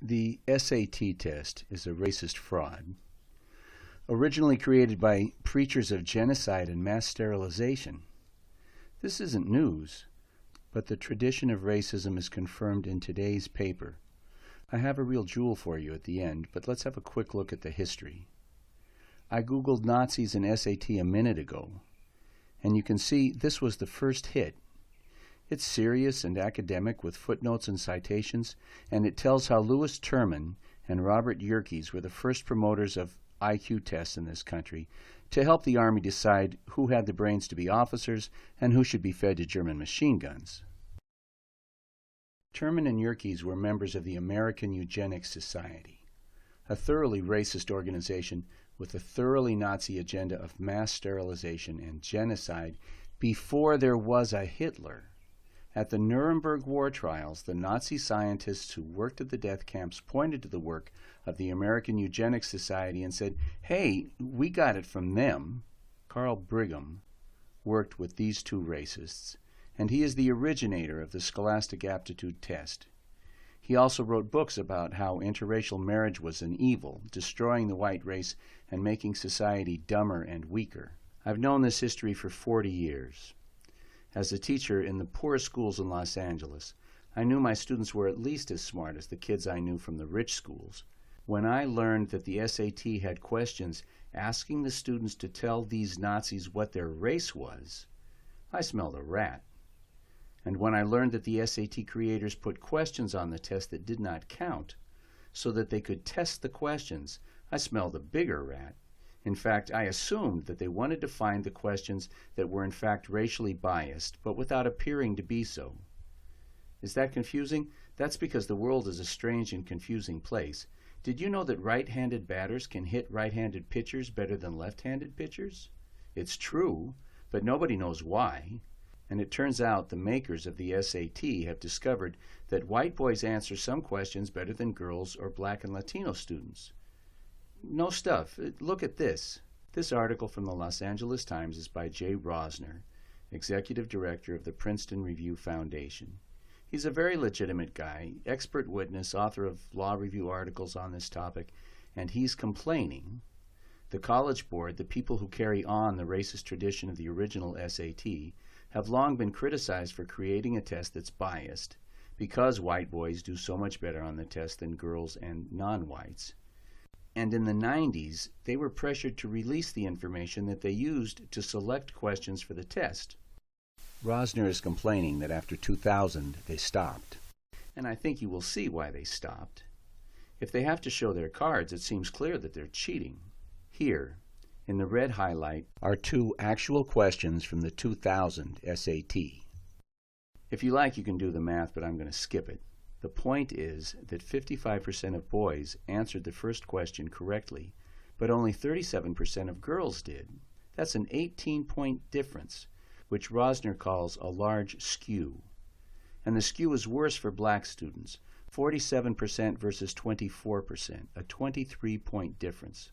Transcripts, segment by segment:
The SAT test is a racist fraud. Originally created by preachers of genocide and mass sterilization. This isn't news, but the tradition of racism is confirmed in today's paper. I have a real jewel for you at the end, but let's have a quick look at the history. I googled Nazis and SAT a minute ago, and you can see this was the first hit. It's serious and academic with footnotes and citations, and it tells how Louis Terman and Robert Yerkes were the first promoters of IQ tests in this country to help the Army decide who had the brains to be officers and who should be fed to German machine guns. Terman and Yerkes were members of the American Eugenics Society, a thoroughly racist organization with a thoroughly Nazi agenda of mass sterilization and genocide before there was a Hitler. At the Nuremberg war trials, the Nazi scientists who worked at the death camps pointed to the work of the American Eugenics Society and said, "Hey, we got it from them." Carl Brigham worked with these two racists, and he is the originator of the Scholastic Aptitude Test. He also wrote books about how interracial marriage was an evil, destroying the white race and making society dumber and weaker. I've known this history for 40 years. As a teacher in the poorest schools in Los Angeles, I knew my students were at least as smart as the kids I knew from the rich schools. When I learned that the SAT had questions asking the students to tell these Nazis what their race was, I smelled a rat. And when I learned that the SAT creators put questions on the test that did not count, so that they could test the questions, I smelled a bigger rat. In fact, I assumed that they wanted to find the questions that were in fact racially biased, but without appearing to be so. Is that confusing? That's because the world is a strange and confusing place. Did you know that right-handed batters can hit right-handed pitchers better than left-handed pitchers? It's true, but nobody knows why. And it turns out the makers of the SAT have discovered that white boys answer some questions better than girls or black and Latino students. No stuff. Look at this. This article from the Los Angeles Times is by Jay Rosner, Executive Director of the Princeton Review Foundation. He's a very legitimate guy, expert witness, author of law review articles on this topic, and he's complaining. The College Board, the people who carry on the racist tradition of the original SAT, have long been criticized for creating a test that's biased, because white boys do so much better on the test than girls and non-whites. And in the 90s, they were pressured to release the information that they used to select questions for the test. Rosner is complaining that after 2000, they stopped. And I think you will see why they stopped. If they have to show their cards, it seems clear that they're cheating. Here, in the red highlight, are two actual questions from the 2000 SAT. If you like, you can do the math, but I'm going to skip it. The point is that 55% of boys answered the first question correctly, but only 37% of girls did. That's an 18-point difference, which Rosner calls a large skew. And the skew is worse for black students, 47% versus 24%, a 23-point difference.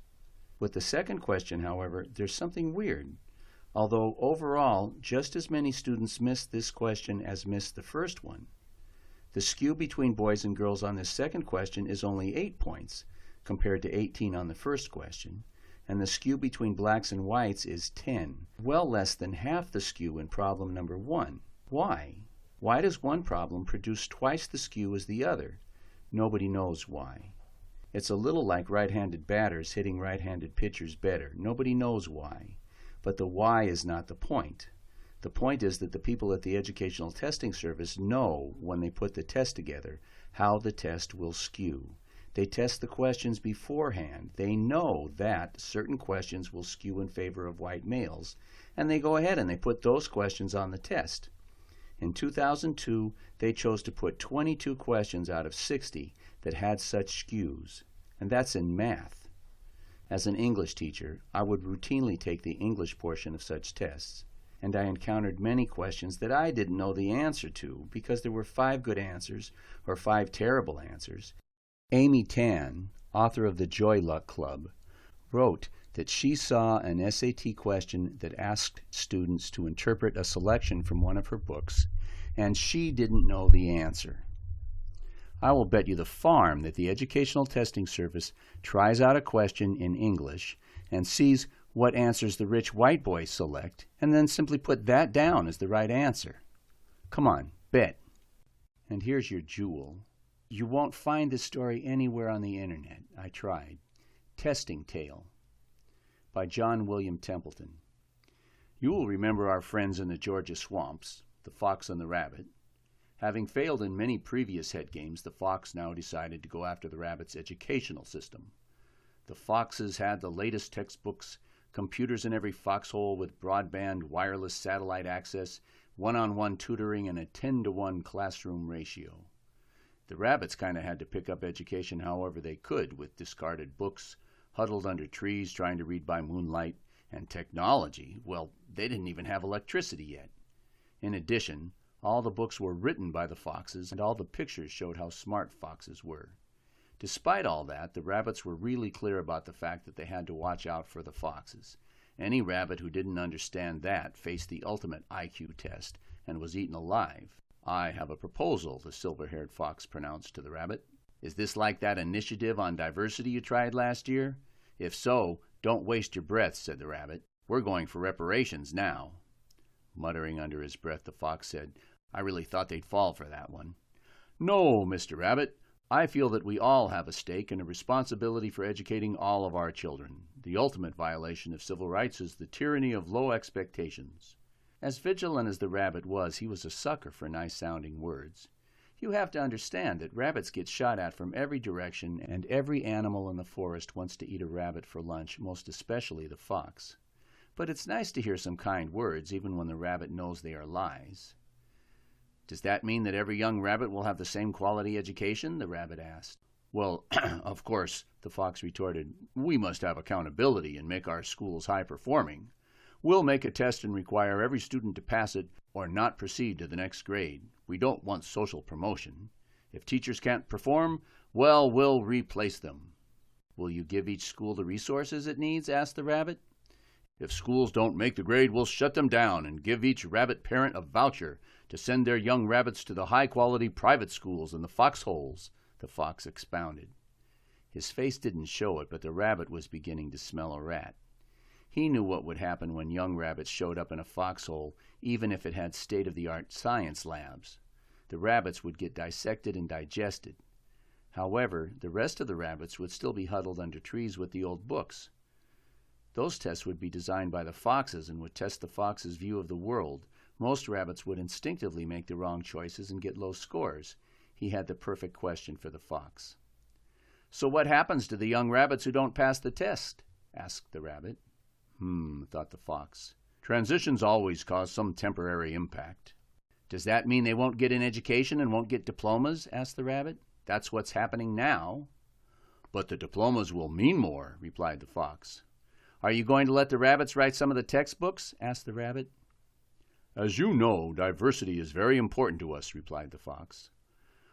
With the second question, however, there's something weird. Although overall, just as many students missed this question as missed the first one, the skew between boys and girls on this second question is only 8 points, compared to 18 on the first question, and the skew between blacks and whites is 10, well less than half the skew in problem number 1. Why? Why does one problem produce twice the skew as the other? Nobody knows why. It's a little like right-handed batters hitting right-handed pitchers better. Nobody knows why. But the why is not the point. The point is that the people at the Educational Testing Service know when they put the test together how the test will skew. They test the questions beforehand. They know that certain questions will skew in favor of white males, and they go ahead and they put those questions on the test. In 2002, they chose to put 22 questions out of 60 that had such skews, and that's in math. As an English teacher, I would routinely take the English portion of such tests, and I encountered many questions that I didn't know the answer to because there were 5 good answers or 5 terrible answers. Amy Tan, author of the Joy Luck Club, wrote that she saw an SAT question that asked students to interpret a selection from one of her books, and she didn't know the answer. I will bet you the farm that the Educational Testing Service tries out a question in English and sees what answers the rich white boys select, and then simply put that down as the right answer. Come on, bet. And here's your jewel. You won't find this story anywhere on the internet. I tried. Testing Tale by John William Templeton. You will remember our friends in the Georgia swamps, the fox and the rabbit. Having failed in many previous head games, the fox now decided to go after the rabbit's educational system. The foxes had the latest textbooks, computers in every foxhole with broadband wireless satellite access, one-on-one tutoring, and a 10-to-1 classroom ratio. The rabbits kind of had to pick up education however they could, with discarded books, huddled under trees trying to read by moonlight, and technology. Well, they didn't even have electricity yet. In addition, all the books were written by the foxes, and all the pictures showed how smart foxes were. Despite all that, the rabbits were really clear about the fact that they had to watch out for the foxes. Any rabbit who didn't understand that faced the ultimate IQ test and was eaten alive. "I have a proposal," the silver-haired fox pronounced to the rabbit. "Is this like that initiative on diversity you tried last year? If so, don't waste your breath," said the rabbit. "We're going for reparations now." Muttering under his breath, the fox said, "I really thought they'd fall for that one." "No, Mr. Rabbit. I feel that we all have a stake and a responsibility for educating all of our children. The ultimate violation of civil rights is the tyranny of low expectations." As vigilant as the rabbit was, he was a sucker for nice-sounding words. You have to understand that rabbits get shot at from every direction, and every animal in the forest wants to eat a rabbit for lunch, most especially the fox. But it's nice to hear some kind words, even when the rabbit knows they are lies. "Does that mean that every young rabbit will have the same quality education?" the rabbit asked. "Well, of course," the fox retorted, "we must have accountability and make our schools high-performing. We'll make a test and require every student to pass it or not proceed to the next grade. We don't want social promotion. If teachers can't perform, well, we'll replace them." "Will you give each school the resources it needs?" asked the rabbit. "If schools don't make the grade, we'll shut them down and give each rabbit parent a voucher to send their young rabbits to the high-quality private schools in the foxholes," the fox expounded. His face didn't show it, but the rabbit was beginning to smell a rat. He knew what would happen when young rabbits showed up in a foxhole, even if it had state-of-the-art science labs. The rabbits would get dissected and digested. However, the rest of the rabbits would still be huddled under trees with the old books. Those tests would be designed by the foxes and would test the fox's view of the world. Most rabbits would instinctively make the wrong choices and get low scores. He had the perfect question for the fox. "So what happens to the young rabbits who don't pass the test?" asked the rabbit. Thought the fox. "Transitions always cause some temporary impact." "Does that mean they won't get an education and won't get diplomas?" asked the rabbit. "That's what's happening now." "But the diplomas will mean more," replied the fox. "Are you going to let the rabbits write some of the textbooks?" asked the rabbit. "As you know, diversity is very important to us," replied the fox.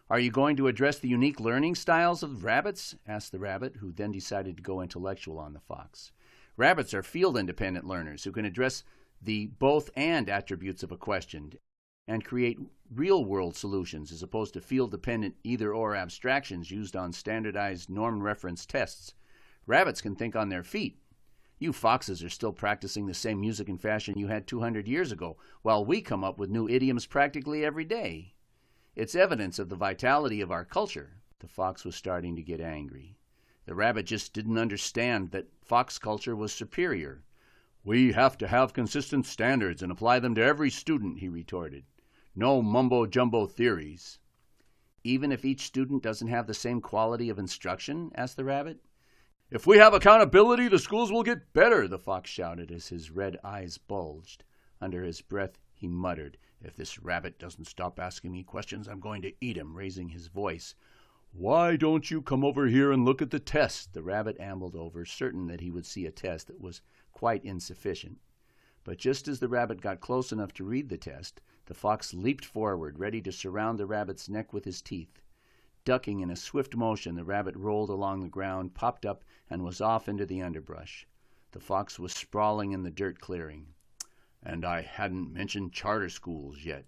"Are you going to address the unique learning styles of rabbits?" asked the rabbit, who then decided to go intellectual on the fox. "Rabbits are field-independent learners who can address the both-and attributes of a question and create real-world solutions as opposed to field-dependent either-or abstractions used on standardized norm-reference tests. Rabbits can think on their feet. You foxes are still practicing the same music and fashion you had 200 years ago, while we come up with new idioms practically every day. It's evidence of the vitality of our culture." The fox was starting to get angry. The rabbit just didn't understand that fox culture was superior. "We have to have consistent standards and apply them to every student," he retorted. "No mumbo-jumbo theories." "Even if each student doesn't have the same quality of instruction?" asked the rabbit. "If we have accountability, the schools will get better," the fox shouted as his red eyes bulged. Under his breath, he muttered, "If this rabbit doesn't stop asking me questions, I'm going to eat him," raising his voice. "Why don't you come over here and look at the test?" The rabbit ambled over, certain that he would see a test that was quite insufficient. But just as the rabbit got close enough to read the test, the fox leaped forward, ready to surround the rabbit's neck with his teeth. Ducking in a swift motion, the rabbit rolled along the ground, popped up, and was off into the underbrush. The fox was sprawling in the dirt clearing. "And I hadn't mentioned charter schools yet,"